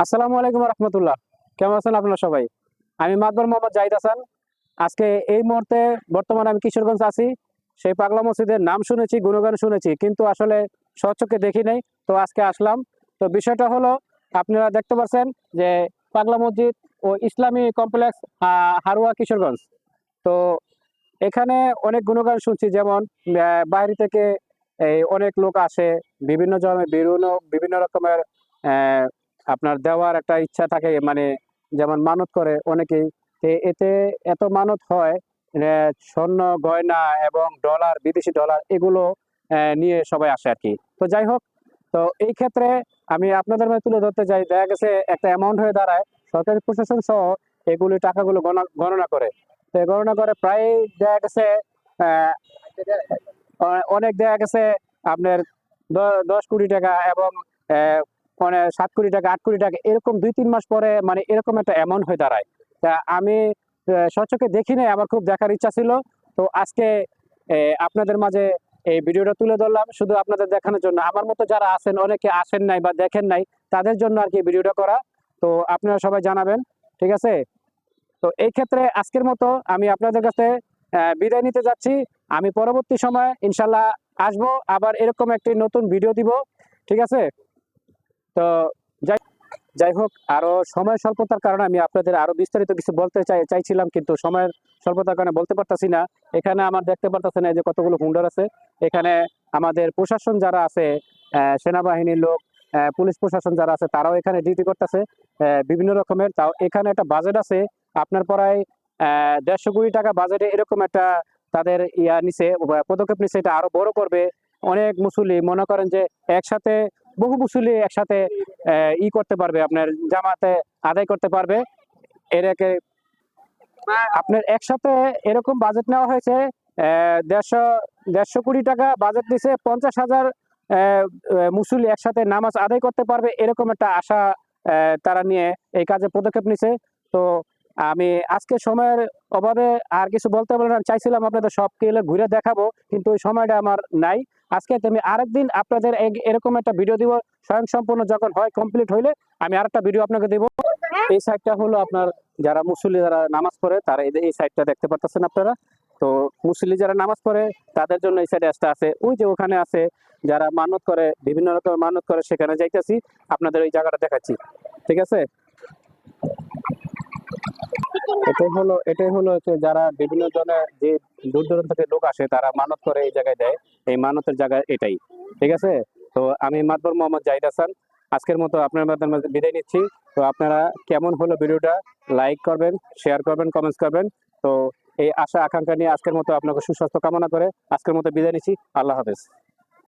আসসালামু আলাইকুম রহমতুল্লাহ। কেমন আছেন আপনারা সবাই? আমি মাতবর মোহাম্মদ জাহিদ হাসান। আজকে এই মুহূর্তে বর্তমানে আমি কিশোরগঞ্জ আছি। সেই পাগলা মসজিদের নাম শুনেছি, গুণগান শুনেছি, কিন্তু আসলে স্বচক্ষে দেখি নাই। তো আজকে আসলাম। তো বিষয়টা হলো, আপনারা দেখতে পাচ্ছেন যে পাগলা মসজিদ ও ইসলামী কমপ্লেক্স হারুয়া কিশোরগঞ্জ। তো এখানে অনেক গুণগান শুনছি, যেমন বাইরে থেকে অনেক লোক আসে, বিভিন্ন জনের বিভিন্ন বিভিন্ন রকমের আহ, আপনার দেওয়ার একটা ইচ্ছা থাকে, মানে যেমন মানত করে অনেকেই। এতে এত মানত হয়, স্বর্ণ গয়না এবং ডলার, বিদেশি ডলার, এগুলো নিয়ে সবাই আসে আর কি। তো যাই হোক, তো এই ক্ষেত্রে আমি আপনাদের মাঝে তুলে ধরতে চাই, দেখা গেছে একটা অ্যামাউন্ট হয়ে দাঁড়ায়, সরকারি প্রশাসন সহ এগুলি টাকাগুলো গণনা করে। তো গণনা করে প্রায় দেখা গেছে আহ, অনেক দেখা গেছে আপনার 10 কোটি টাকা এবং মানে 7 কোটি টাকা, 8 কোটি টাকা, এরকম 2-3 মাস পরে মানে এরকম একটা অ্যামাউন্ট হয়ে দাঁড়ায়। তা আমি স্বচক্ষে দেখি নাই, আমার খুব দেখার ইচ্ছা ছিল। তো আজকে আপনাদের মাঝে এই ভিডিওটা তুলে ধরলাম, শুধু আপনাদের দেখানোর জন্য। আমার মতো যারা আছেন, অনেকে আসেন নাই বা দেখেন নাই, তাদের জন্য আর কি ভিডিওটা করা। তো আপনারা সবাই জানাবেন, ঠিক আছে? তো এই ক্ষেত্রে আজকের মতো আমি আপনাদের কাছে বিদায় নিতে যাচ্ছি। আমি পরবর্তী সময় ইনশাল্লাহ আসবো, আবার এরকম একটি নতুন ভিডিও দিব, ঠিক আছে? তো যাই যাই হোক, আরো সময় স্বল্পতার কারণে আমি আপনাদের আরো বিস্তারিত কিছু বলতে চাইছিলাম, কিন্তু সময়ের স্বল্পতার কারণে বলতে পারতাছি না। এখানে আমার দেখতে পারতেছেন এই যে কতগুলো হুন্ডার আছে। এখানে আমাদের প্রশাসন যারা আছে, সেনাবাহিনীর লোক, পুলিশ প্রশাসন যারা আছে, তারাও এখানে ডিউটি করতেছে বিভিন্ন রকমের। তাও এখানে একটা বাজেট আছে আপনার প্রায় 150 কোটি টাকা বাজেটে, এরকম একটা তাদের নিছে, পদক্ষেপ নিছে। এটা আরো বড় করবে। অনেক মুসল্লি, মনে করেন যে একসাথে বহু মুসল্লি একসাথে করতে পারবে, আপনার জামাতে আদায় করতে পারবে। এটাকে আপনার একসাথে এরকম বাজেট নেওয়া হয়েছে। 150 কোটি টাকা বাজেট দিছে, 50,000 মুসল্লি একসাথে নামাজ আদায় করতে পারবে, এরকম একটা আশা তারা নিয়ে এই কাজে পদক্ষেপ নিছে। তো আমি আজকে সময়ের অভাবে আর কিছু বলতে পারলাম না। চাইছিলাম আপনাদের সব কিলে ঘুরে দেখাবো, কিন্তু ওই সময়টা আমার নাই। আজকে আমি আরেকদিন আপনাদের এরকম একটা ভিডিও দিব, স্বয়ংসম্পূর্ণ যখন হয়, কমপ্লিট হইলে আমি আরেকটা ভিডিও আপনাকে দিব। এই সাইডটা হলো আপনার যারা মুসল্লি, যারা নামাজ পড়ে, তারা এই সাইডটা দেখতে পাচ্ছেন আপনারা। তো মুসল্লি যারা নামাজ পড়ে তাদের জন্য এই সাইডে আসতে আছে, ওই যে ওখানে আছে যারা মানত করে, বিভিন্ন রকমের মানত করে, সেখানে যাইতেছি, আপনাদের ওই জায়গাটা দেখাচ্ছি, ঠিক আছে? এটাই হলো যে যারা বিভিন্ন জনের যে দূর দূরান্ত থেকে লোক আসে, তারা মানত করে এই জায়গায় দেয়। এই মানতের জায়গা এটাই, ঠিক আছে? তো আমি মাতবর মোহাম্মদ জাহিদ হাসান, আজকের মতো আপনার মাঝে বিদায় নিচ্ছি। তো আপনারা কেমন হলো ভিডিওটা, লাইক করবেন, শেয়ার করবেন, কমেন্টস করবেন। তো এই আশা আকাঙ্ক্ষা নিয়ে আজকের মতো আপনাকে সুস্বাস্থ্য কামনা করে আজকের মতো বিদায় নিচ্ছি। আল্লাহ হাফেজ।